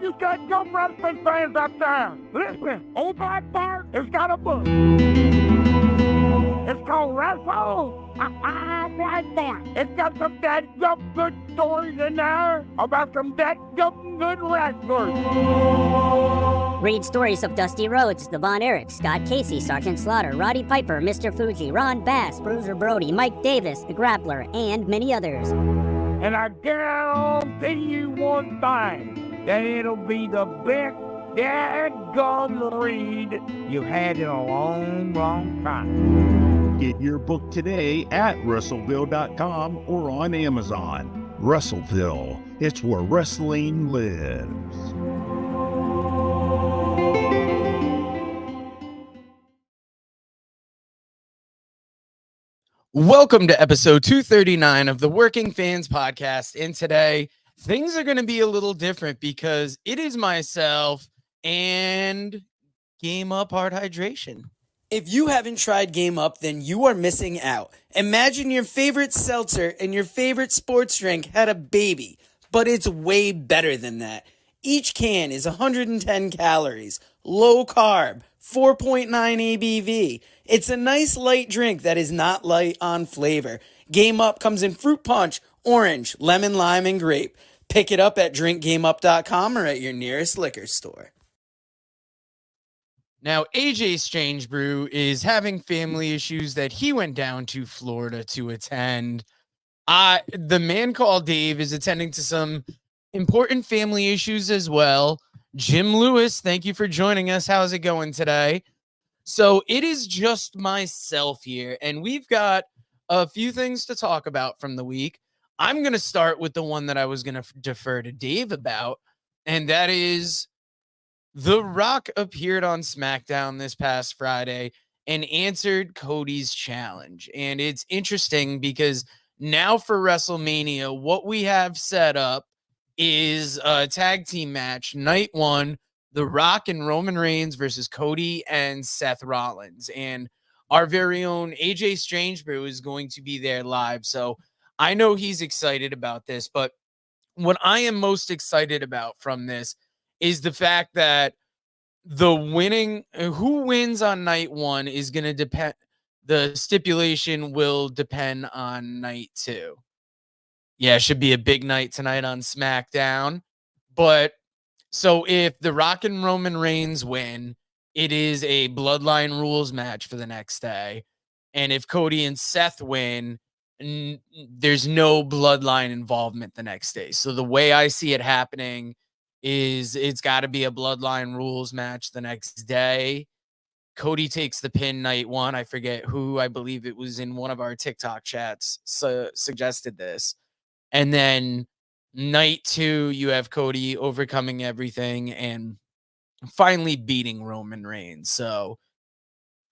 you said jump wrestling fans up there, listen, old black Bart has got a book. It's called Wrestle. Like that. It's got some dead jump good stories in there about some dead jump good wrestlers. Read stories of Dusty Rhodes, the Von Erich, Scott Casey, Sergeant Slaughter, Roddy Piper, Mr. Fuji, Ron Bass, Bruiser Brody, Mike Davis, the Grappler, and many others. And I guarantee you one thing, that it'll be the best dadgum read you've had in a long, long time. Get your book today at Russellville.com or on Amazon. Russellville, it's where wrestling lives. Welcome to episode 239 of the Working Fans Podcast. And today, things are going to be a little different because it is myself and Game Up Hard Hydration. If you haven't tried Game Up, then you are missing out. Imagine your favorite seltzer and your favorite sports drink had a baby, but it's way better than that. Each can is 110 calories, low carb, 4.9 ABV. It's a nice light drink that is not light on flavor. Game Up comes in fruit punch, orange, lemon, lime, and grape. Pick it up at drinkgameup.com or at your nearest liquor store. Now, AJ Strange Brew is having family issues that he went down to Florida to attend. The man called Dave is attending to some important family issues as well. Jim Lewis, thank you for joining us. How's it going today? So it is just myself here, and we've got a few things to talk about from the week. I'm going to start with the one that I was going to defer to Dave about, and that is The Rock appeared on Smackdown this past Friday and answered Cody's challenge. And it's interesting because now for WrestleMania, what we have set up is a tag team match, night one, The Rock and Roman Reigns versus Cody and Seth Rollins. And our very own AJ Strange Brew is going to be there live. So I know he's excited about this, but what I am most excited about from this is the fact that who wins on night one is going to depend. The stipulation will depend on night two. Yeah, it should be a big night tonight on SmackDown. But so if The Rock and Roman Reigns win, it is a Bloodline Rules match for the next day. And if Cody and Seth win, there's no Bloodline involvement the next day. So the way I see it happening is it's got to be a Bloodline Rules match the next day. Cody takes the pin night one. I forget who, I believe it was in one of our TikTok chats, suggested this. And then night two, you have Cody overcoming everything and finally beating Roman Reigns. So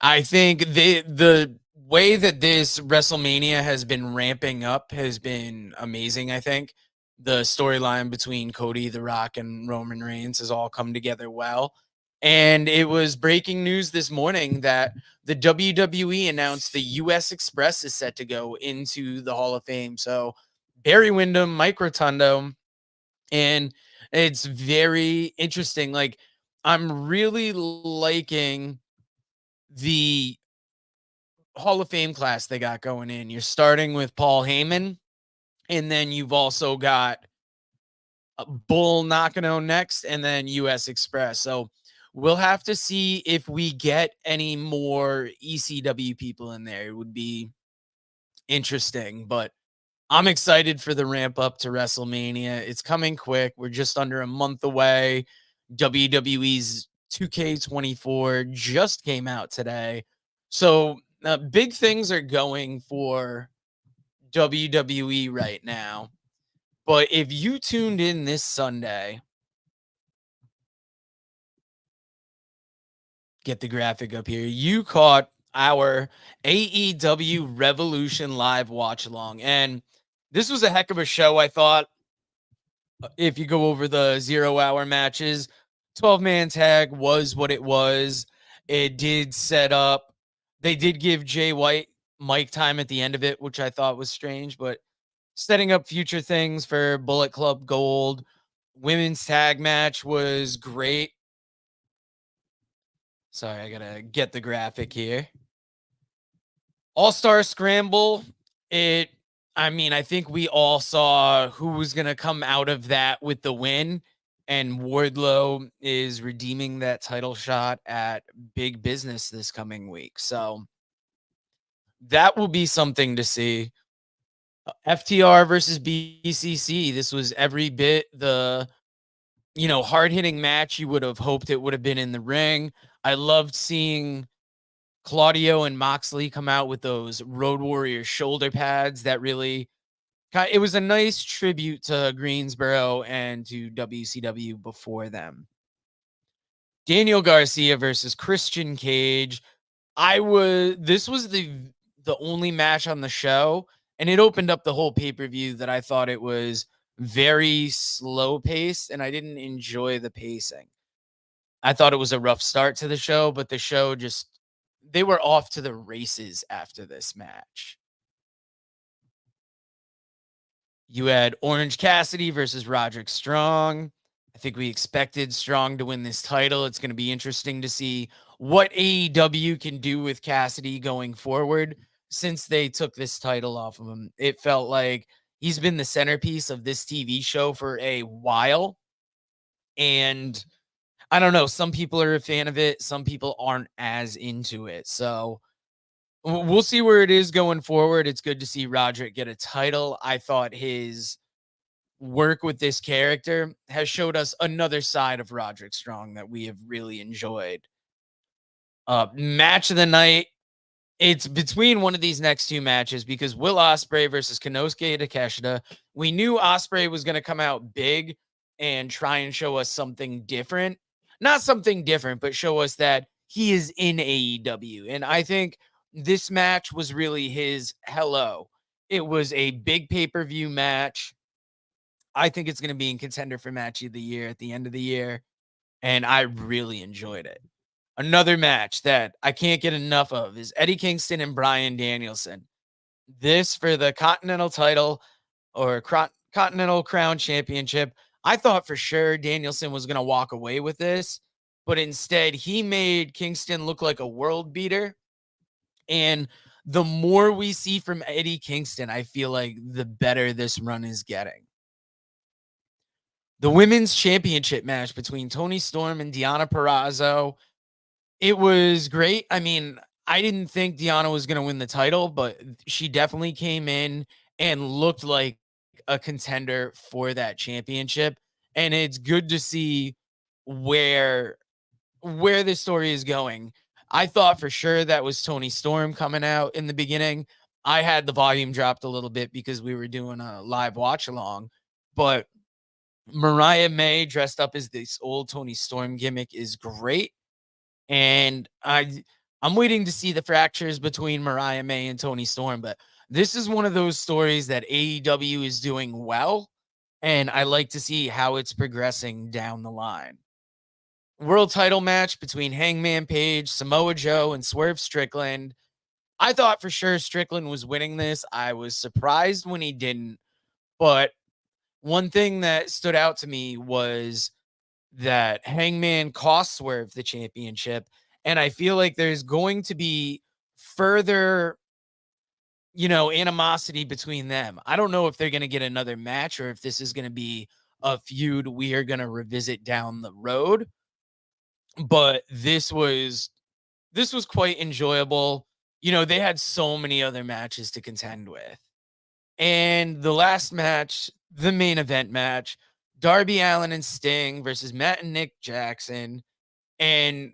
I think the way that this WrestleMania has been ramping up has been amazing. I think the storyline between Cody, The Rock, and Roman Reigns has all come together well. And it was breaking news this morning that the WWE announced the U.S. Express is set to go into the Hall of Fame. So Barry Windham, Mike Rotundo, and it's very interesting. Like, I'm really liking the Hall of Fame class they got going in. You're starting with Paul Heyman, and then you've also got Bull Nakano next, and then U.S. Express. So we'll have to see if we get any more ECW people in there. It would be interesting, but I'm excited for the ramp up to WrestleMania. It's coming quick. We're just under a month away. WWE's 2K24 just came out today. So big things are going for WWE right now. But if you tuned in this Sunday, get the graphic up here, you caught our AEW Revolution live watch along. And this was a heck of a show, I thought. If you go over the 0-hour matches, 12-man tag was what it was. It did set up. They did give Jay White mic time at the end of it, which I thought was strange, but setting up future things for Bullet Club Gold. Women's tag match was great. Sorry, I gotta get the graphic here. All-Star Scramble. I think we all saw who was gonna come out of that with the win, and Wardlow is redeeming that title shot at Big Business this coming week. So that will be something to see. FTR versus BCC. This was every bit the hard-hitting match you would have hoped it would have been in the ring. I loved seeing Claudio and Moxley come out with those Road Warrior shoulder pads that really it was a nice tribute to Greensboro and to WCW before them. Daniel Garcia versus Christian Cage. This was the only match on the show, and it opened up the whole pay-per-view that I thought it was very slow paced, and I didn't enjoy the pacing. I thought it was a rough start to the show, but the show they were off to the races after this match. You had Orange Cassidy versus Roderick Strong. I think we expected Strong to win this title. It's going to be interesting to see what AEW can do with Cassidy going forward since they took this title off of him. It felt like he's been the centerpiece of this TV show for a while. And I don't know, some people are a fan of it. Some people aren't as into it. So we'll see where it is going forward. It's good to see Roderick get a title. I thought his work with this character has showed us another side of Roderick Strong that we have really enjoyed. Match of the night. It's between one of these next two matches because Will Ospreay versus Konosuke Takeshita. We knew Ospreay was going to come out big and try and show us something different. Not something different, but show us that he is in AEW. And I think this match was really his hello. It was a big pay-per-view match. I think it's going to be in contender for match of the year at the end of the year. And I really enjoyed it. Another match that I can't get enough of is Eddie Kingston and Bryan Danielson. This for the Continental title or Continental Crown Championship. I thought for sure Danielson was going to walk away with this, but instead he made Kingston look like a world beater. And the more we see from Eddie Kingston, I feel like the better this run is getting. The women's championship match between Toni Storm and Deonna Purrazzo. It was great. I mean, I didn't think Deonna was going to win the title, but she definitely came in and looked like a contender for that championship. And it's good to see where this story is going. I thought for sure that was Toni Storm coming out in the beginning. I had the volume dropped a little bit because we were doing a live watch along, but Mariah May dressed up as this old Toni Storm gimmick is great. And I'm waiting to see the fractures between Mariah May and Toni Storm, but this is one of those stories that AEW is doing well, and I like to see how it's progressing down the line. World title match between Hangman Page, Samoa Joe, and Swerve Strickland. I thought for sure Strickland was winning this. I was surprised when he didn't, but one thing that stood out to me was that Hangman cost Swerve the championship. And I feel like there's going to be further, animosity between them. I don't know if they're going to get another match or if this is going to be a feud we are going to revisit down the road. But this was quite enjoyable. They had so many other matches to contend with. And the last match, the main event match, Darby Allin and Sting versus Matt and Nick Jackson. And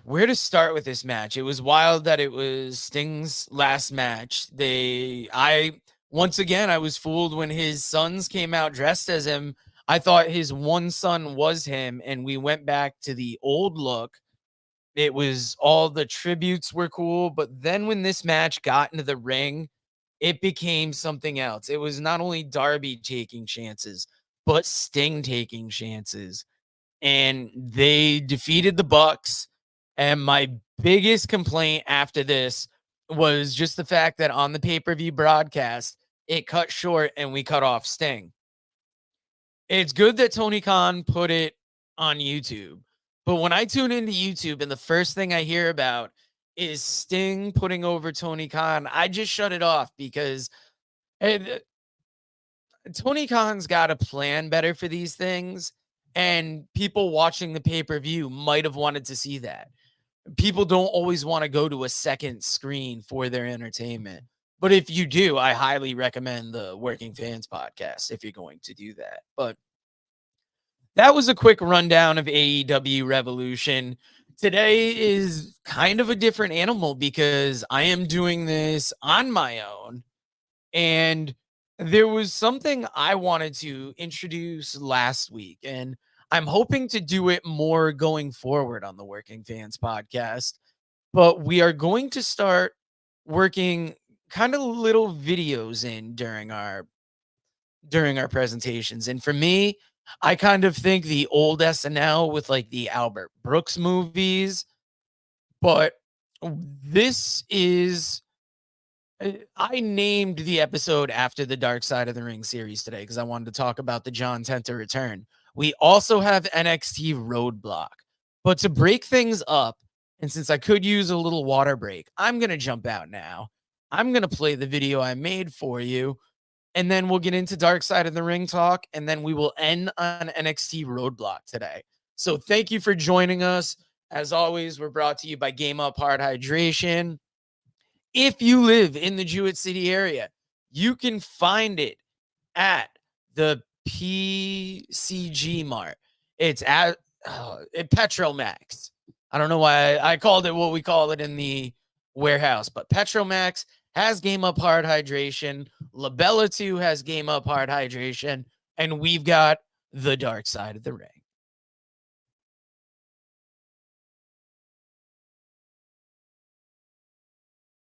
where to start with this match? It was wild that it was Sting's last match. Once again, I was fooled when his sons came out dressed as him. I thought his one son was him, and we went back to the old look. It was all the tributes were cool, but then when this match got into the ring, it became something else. It was not only Darby taking chances, but Sting taking chances. And they defeated the Bucks. And my biggest complaint after this was just the fact that on the pay-per-view broadcast, it cut short and we cut off Sting. It's good that Tony Khan put it on YouTube. But when I tune into YouTube and the first thing I hear about is Sting putting over Tony Khan, I just shut it off because Tony Khan's got to plan better for these things. And people watching the pay-per-view might have wanted to see that. People don't always want to go to a second screen for their entertainment. But if you do, I highly recommend the Working Fans podcast if you're going to do that. But that was a quick rundown of AEW Revolution. Today is kind of a different animal because I am doing this on my own. And there was something I wanted to introduce last week, and I'm hoping to do it more going forward on the Working Fans podcast. But we are going to start working kind of little videos in during our presentations. And for me, I kind of think the old SNL with like the Albert Brooks movies, but this is I named the episode after the Dark Side of the Ring series today because I wanted to talk about the John Tenta return. We also have NXT Roadblock. But to break things up, and since I could use a little water break, I'm going to jump out now. I'm going to play the video I made for you, and then we'll get into Dark Side of the Ring talk, and then we will end on NXT Roadblock today. So thank you for joining us. As always, we're brought to you by Game Up Hard Hydration. If you live in the Jewett City area, you can find it at the PCG Mart. It's at Petromax. I don't know why I called it what we call it in the warehouse, but Petromax has Game Up Hard Hydration. Labella 2 has Game Up Hard Hydration. And we've got the Dark Side of the Ring.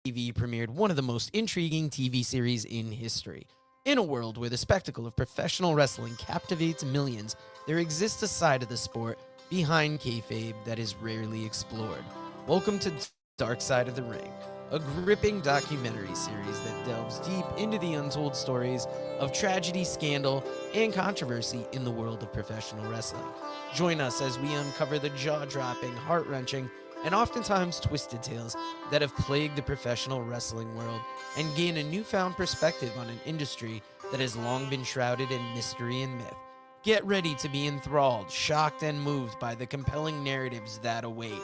TV premiered one of the most intriguing TV series in history. In a world where the spectacle of professional wrestling captivates millions, there exists a side of the sport behind kayfabe that is rarely explored. Welcome to Dark Side of the Ring, a gripping documentary series that delves deep into the untold stories of tragedy, scandal, and controversy in the world of professional wrestling. Join us as we uncover the jaw-dropping, heart-wrenching, and oftentimes twisted tales that have plagued the professional wrestling world and gain a newfound perspective on an industry that has long been shrouded in mystery and myth. Get ready to be enthralled, shocked, and moved by the compelling narratives that await.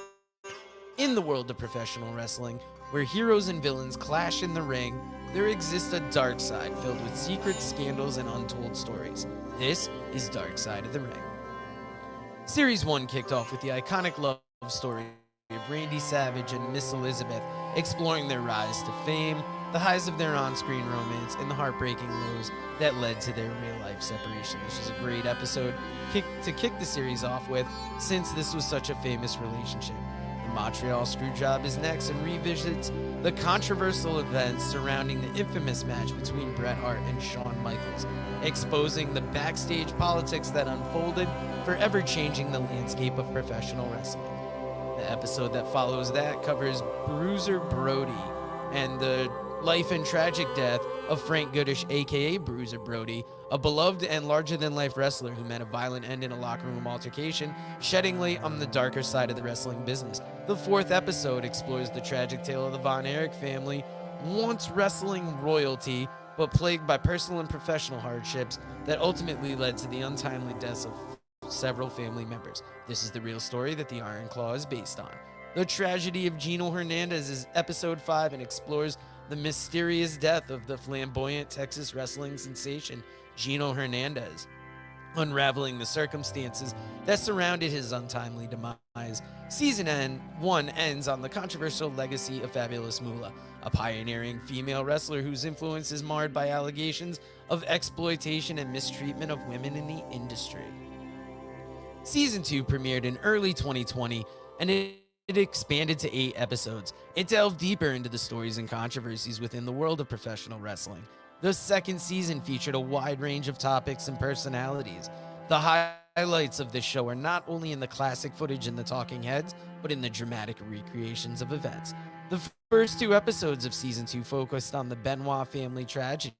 In the world of professional wrestling, where heroes and villains clash in the ring, there exists a dark side filled with secrets, scandals, and untold stories. This is Dark Side of the Ring. Series 1 kicked off with the iconic love story of Randy Savage and Miss Elizabeth exploring their rise to fame, the highs of their on-screen romance, and the heartbreaking lows that led to their real-life separation. This was a great episode to kick the series off with, since this was such a famous relationship. The Montreal Screwjob is next and revisits the controversial events surrounding the infamous match between Bret Hart and Shawn Michaels, exposing the backstage politics that unfolded, forever changing the landscape of professional wrestling. The episode that follows that covers Bruiser Brody and the life and tragic death of Frank Goodish, aka Bruiser Brody, a beloved and larger-than-life wrestler who met a violent end in a locker room altercation, shedding light on the darker side of the wrestling business. The fourth episode explores the tragic tale of the Von Erich family, once wrestling royalty, but plagued by personal and professional hardships that ultimately led to the untimely deaths of several family members. This is the real story that the Iron Claw is based on. The tragedy of Gino Hernandez is episode 5 and explores the mysterious death of the flamboyant Texas wrestling sensation Gino Hernandez, unraveling the circumstances that surrounded his untimely demise. Season 1 ends on the controversial legacy of Fabulous Moolah, a pioneering female wrestler whose influence is marred by allegations of exploitation and mistreatment of women in the industry. Season 2 premiered in early 2020, and it expanded to 8 episodes. It delved deeper into the stories and controversies within the world of professional wrestling. The second season featured a wide range of topics and personalities. The highlights of this show are not only in the classic footage and the talking heads, but in the dramatic recreations of events. The first 2 episodes of Season 2 focused on the Benoit family tragedy,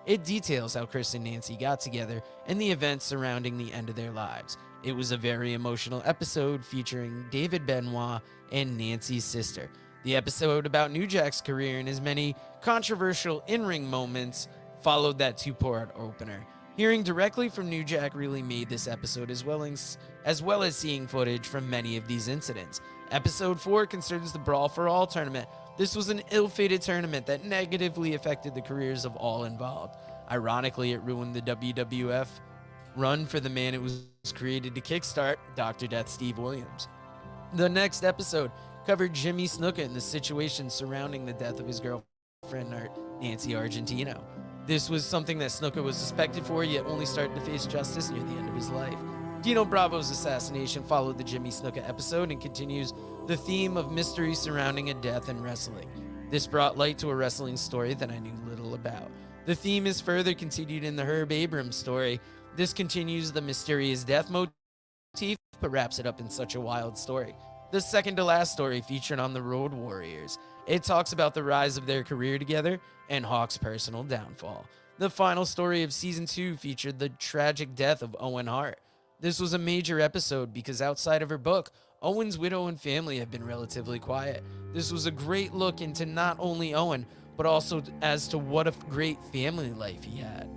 It details how Chris and Nancy got together and the events surrounding the end of their lives. It was a very emotional episode featuring David Benoit and Nancy's sister. The episode about New Jack's career and his many controversial in-ring moments followed that two-part opener. Hearing directly from New Jack really made this episode as well as seeing footage from many of these incidents. Episode 4 concerns the Brawl for All tournament. This was an ill-fated tournament that negatively affected the careers of all involved. Ironically, it ruined the WWF run for the man it was created to kickstart, Dr. Death Steve Williams. The next episode covered Jimmy Snuka and the situation surrounding the death of his girlfriend, Nancy Argentino. This was something that Snuka was suspected for, yet only started to face justice near the end of his life. Dino Bravo's assassination followed the Jimmy Snuka episode and continues the theme of mystery surrounding a death in wrestling. This brought light to a wrestling story that I knew little about. The theme is further continued in the Herb Abrams story. This continues the mysterious death motif, but wraps it up in such a wild story. The second to last story featured on the Road Warriors. It talks about the rise of their career together and Hawk's personal downfall. The final story of season 2 featured the tragic death of Owen Hart. This was a major episode because outside of her book, Owen's widow and family have been relatively quiet. This was a great look into not only Owen, but also as to what a great family life he had.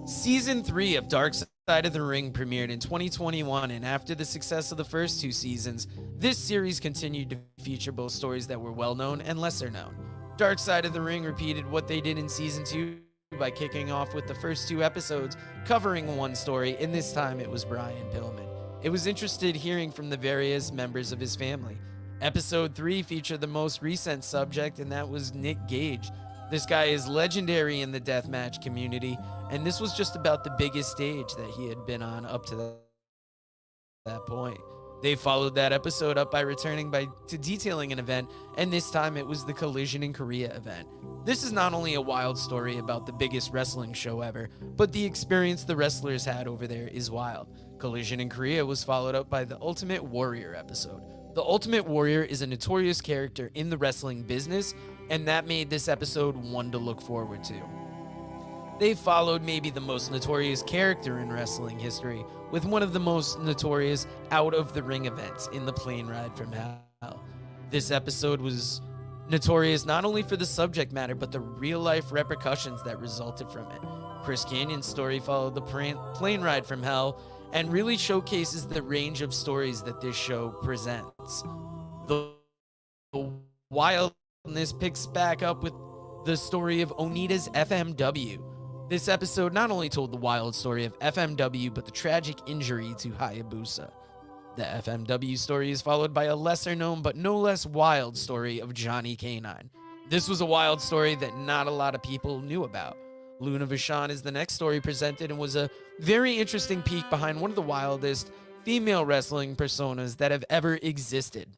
Season 3 of Dark Side of the Ring premiered in 2021, and after the success of the first 2 seasons, this series continued to feature both stories that were well-known and lesser known. Dark Side of the Ring repeated what they did in Season 2 by kicking off with the first 2 episodes covering one story, and this time it was Brian Pillman. It was interested hearing from the various members of his family. Episode 3 featured the most recent subject, and that was Nick Gage. This guy is legendary in the deathmatch community, and this was just about the biggest stage that he had been on up to that point. They followed that episode up by returning to detailing an event, and this time it was the Collision in Korea event. This is not only a wild story about the biggest wrestling show ever, but the experience the wrestlers had over there is wild. Collision in Korea was followed up by the Ultimate Warrior episode. The Ultimate Warrior is a notorious character in the wrestling business, and that made this episode one to look forward to. They followed maybe the most notorious character in wrestling history with one of the most notorious out-of-the-ring events in the plane ride from hell. This episode was notorious not only for the subject matter, but the real-life repercussions that resulted from it. Chris Canyon's story followed the plane ride from hell and really showcases the range of stories that this show presents. The wildness picks back up with the story of Onita's FMW. This episode not only told the wild story of FMW, but the tragic injury to Hayabusa. The FMW story is followed by a lesser known but no less wild story of Johnny K9. This was a wild story that not a lot of people knew about. Luna Vachon is the next story presented and was a very interesting peek behind one of the wildest female wrestling personas that have ever existed.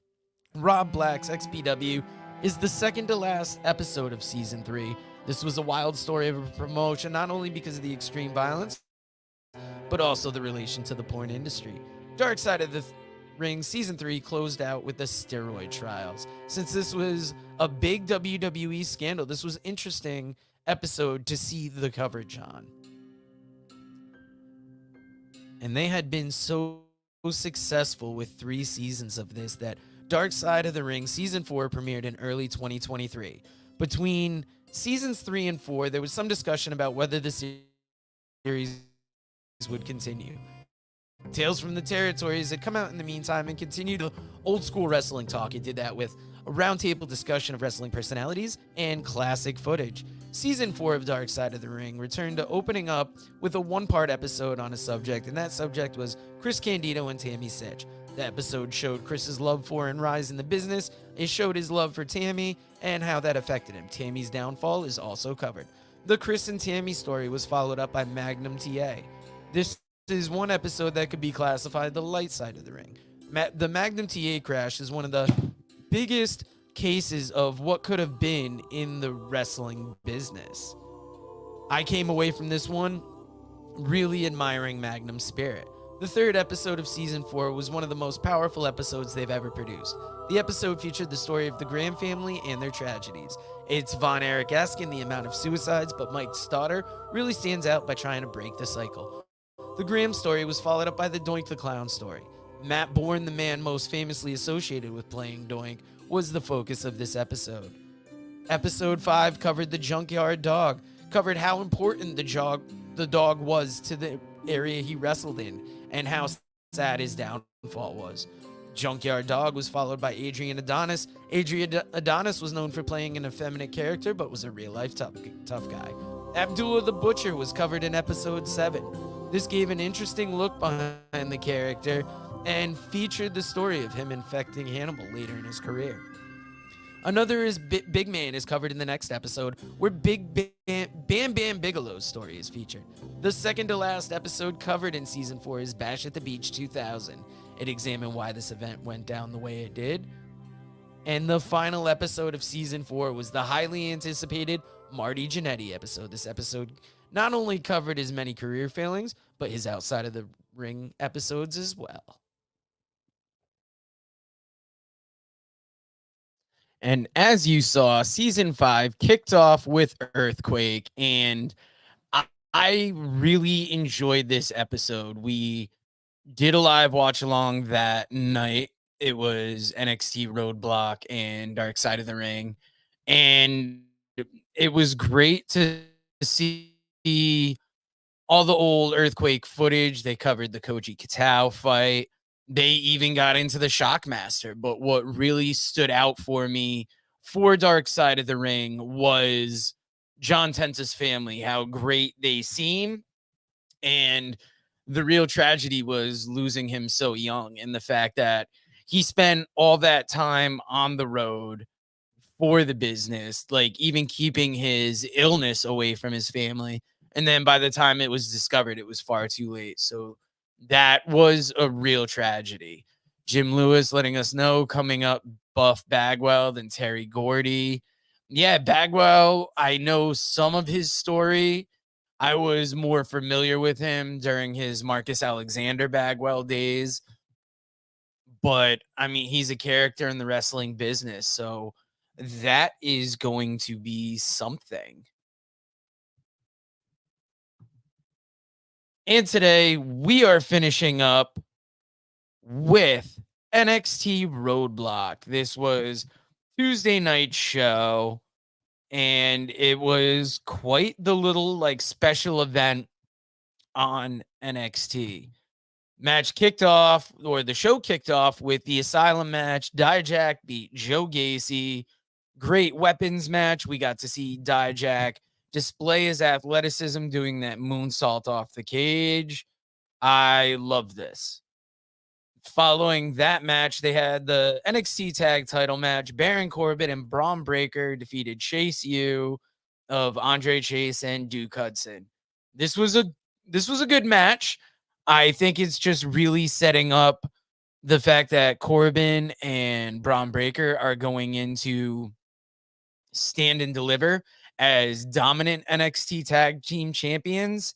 Rob Black's XPW is the second to last episode of Season 3. This was a wild story of a promotion not only because of the extreme violence, but also the relation to the porn industry. Dark Side of the Ring Season 3 closed out with the steroid trials. Since this was a big WWE scandal, this was an interesting episode to see the coverage on. And they had been so successful with 3 seasons of this that Dark Side of the Ring Season 4 premiered in early 2023. Between Seasons 3 and 4, there was some discussion about whether the series would continue. Tales from the Territories had come out in the meantime and continued the old school wrestling talk. It did that with a roundtable discussion of wrestling personalities and classic footage. Season 4 of Dark Side of the Ring returned to opening up with a 1-part episode on a subject, and that subject was Chris Candido and Tammy Sytch. The episode showed Chris's love for and rise in the business. It showed his love for Tammy and how that affected him. Tammy's downfall is also covered. The Chris and Tammy story was followed up by Magnum TA. This is one episode that could be classified the light side of the ring. The Magnum TA crash is one of the biggest cases of what could have been in the wrestling business. I came away from this one really admiring Magnum's spirit. The third episode of season 4 was one of the most powerful episodes they've ever produced. The episode featured the story of the Graham family and their tragedies. It's Von Erich-esque in the amount of suicides, but Mike's daughter really stands out by trying to break the cycle. The Graham story was followed up by the Doink the Clown story. Matt Bourne, the man most famously associated with playing Doink, was the focus of this episode. Episode 5 covered the junkyard dog, covered how important the dog was to the area he wrestled in, and how sad his downfall was. Junkyard Dog was followed by Adrian Adonis. Adrian Adonis was known for playing an effeminate character, but was a real-life tough guy. Abdullah the Butcher was covered in episode 7. This gave an interesting look behind the character and featured the story of him infecting Hannibal later in his career. Another is Big Man is covered in the next episode, where Bam Bam Bigelow's story is featured. The second to last episode covered in season 4 is Bash at the Beach 2000. It examined why this event went down the way it did. And the final episode of season 4 was the highly anticipated Marty Jannetty episode. This episode not only covered his many career failings, but his outside of the ring episodes as well. And as you saw, season 5 kicked off with Earthquake, and I really enjoyed this episode. We did a live watch along that night. It was NXT Roadblock and Dark Side of the Ring, and it was great to see all the old Earthquake footage. They covered the Koji Katao fight. They even got into the Shockmaster. But what really stood out for me for Dark Side of the Ring was John Tensa's family, how great they seem. And the real tragedy was losing him so young, and the fact that he spent all that time on the road for the business, like even keeping his illness away from his family. And then by the time it was discovered, it was far too late. So that was a real tragedy. Jim Lewis letting us know coming up, Buff Bagwell, then Terry Gordy. Yeah, Bagwell, I know some of his story. I was more familiar with him during his Marcus Alexander Bagwell days. But, I mean, he's a character in the wrestling business. So that is going to be something. And today we are finishing up with NXT Roadblock. This was Tuesday night show, and it was quite the little special event on NXT. The show kicked off with the Asylum match. Dijak beat Joe Gacy. Great weapons match. We got to see Dijak display his athleticism doing that moonsault off the cage. I love this. Following that match, they had the NXT tag title match. Baron Corbin and Braun Breaker defeated Chase U of Andre Chase and Duke Hudson. This was a good match. I think it's just really setting up the fact that Corbin and Braun Breaker are going into Stand and Deliver as dominant NXT tag team champions,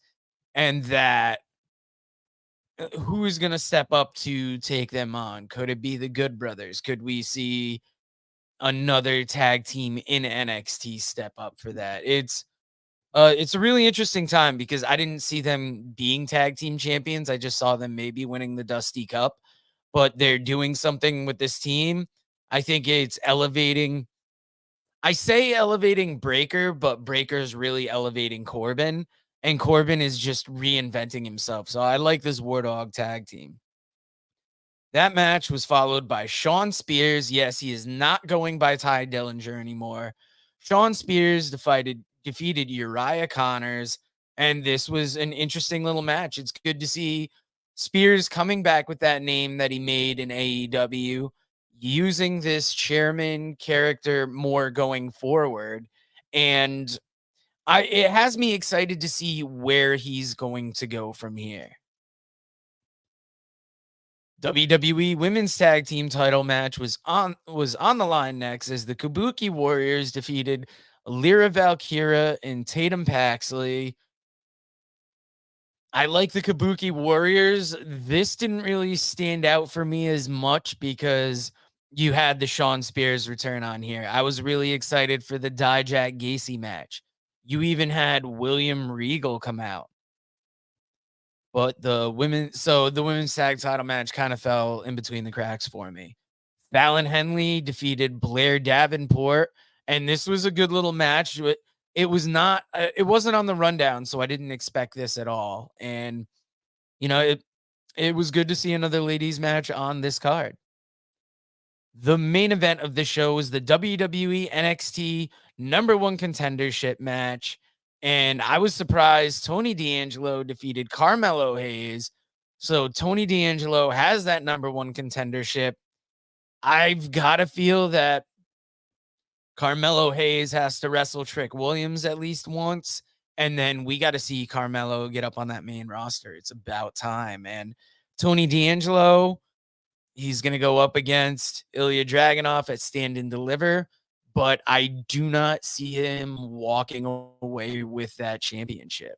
and that who's going to step up to take them on? Could it be the Good Brothers? Could we see another tag team in NXT step up for that? It's a really interesting time because I didn't see them being tag team champions. I just saw them maybe winning the Dusty Cup, but they're doing something with this team. I think it's elevating. I say elevating Breaker, but Breaker's really elevating Corbin, and Corbin is just reinventing himself. So I like this War Dog tag team. That match was followed by Shawn Spears. Yes, he is not going by Ty Dillinger anymore. Shawn Spears defeated Uriah Connors, and this was an interesting little match. It's good to see Spears coming back with that name that he made in AEW, using this chairman character more going forward, and it has me excited to see where he's going to go from here. WWE Women's Tag Team title match was on the line next as the Kabuki Warriors defeated Lyra Valkyria and Tatum Paxley. I like the Kabuki Warriors. This didn't really stand out for me as much because you had the Shawn Spears return on here. I was really excited for the Dijak Gacy match. You even had William Regal come out. But the women's tag title match kind of fell in between the cracks for me. Fallon Henley defeated Blair Davenport, and this was a good little match. It wasn't on the rundown, so I didn't expect this at all. And it was good to see another ladies match on this card. The main event of the show was the WWE NXT #1 contendership match. And I was surprised Tony D'Angelo defeated Carmelo Hayes. So Tony D'Angelo has that #1 contendership. I've got to feel that Carmelo Hayes has to wrestle Trick Williams at least once. And then we got to see Carmelo get up on that main roster. It's about time. And Tony D'Angelo, he's going to go up against Ilya Dragunov at Stand and Deliver. But I do not see him walking away with that championship.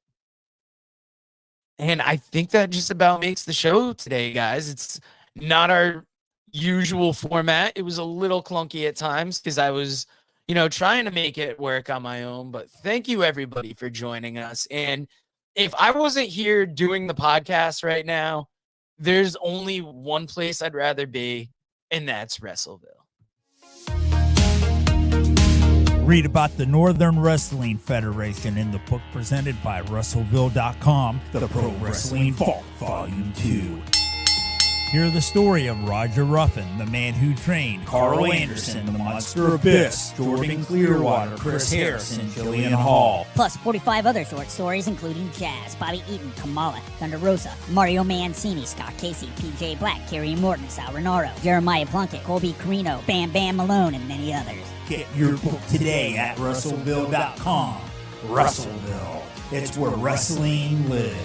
And I think that just about makes the show today, guys. It's not our usual format. It was a little clunky at times because I was, trying to make it work on my own. But thank you, everybody, for joining us. And if I wasn't here doing the podcast right now, there's only one place I'd rather be, and that's Wrestleville. Read about the Northern Wrestling Federation in the book presented by Russellville.com, The Pro Wrestling Vault, Volume 2. Hear the story of Roger Ruffin, the man who trained Carl Anderson, the Monster Abyss, Jordan Clearwater, Chris Harris, and Jillian Hall. Plus 45 other short stories including Jazz, Bobby Eaton, Kamala, Thunder Rosa, Mario Mancini, Scott Casey, PJ Black, Kerry Morton, Sal Renaro, Jeremiah Plunkett, Colby Carino, Bam Bam Malone, and many others. Get your book today at Russellville.com. Russellville, it's where wrestling lives.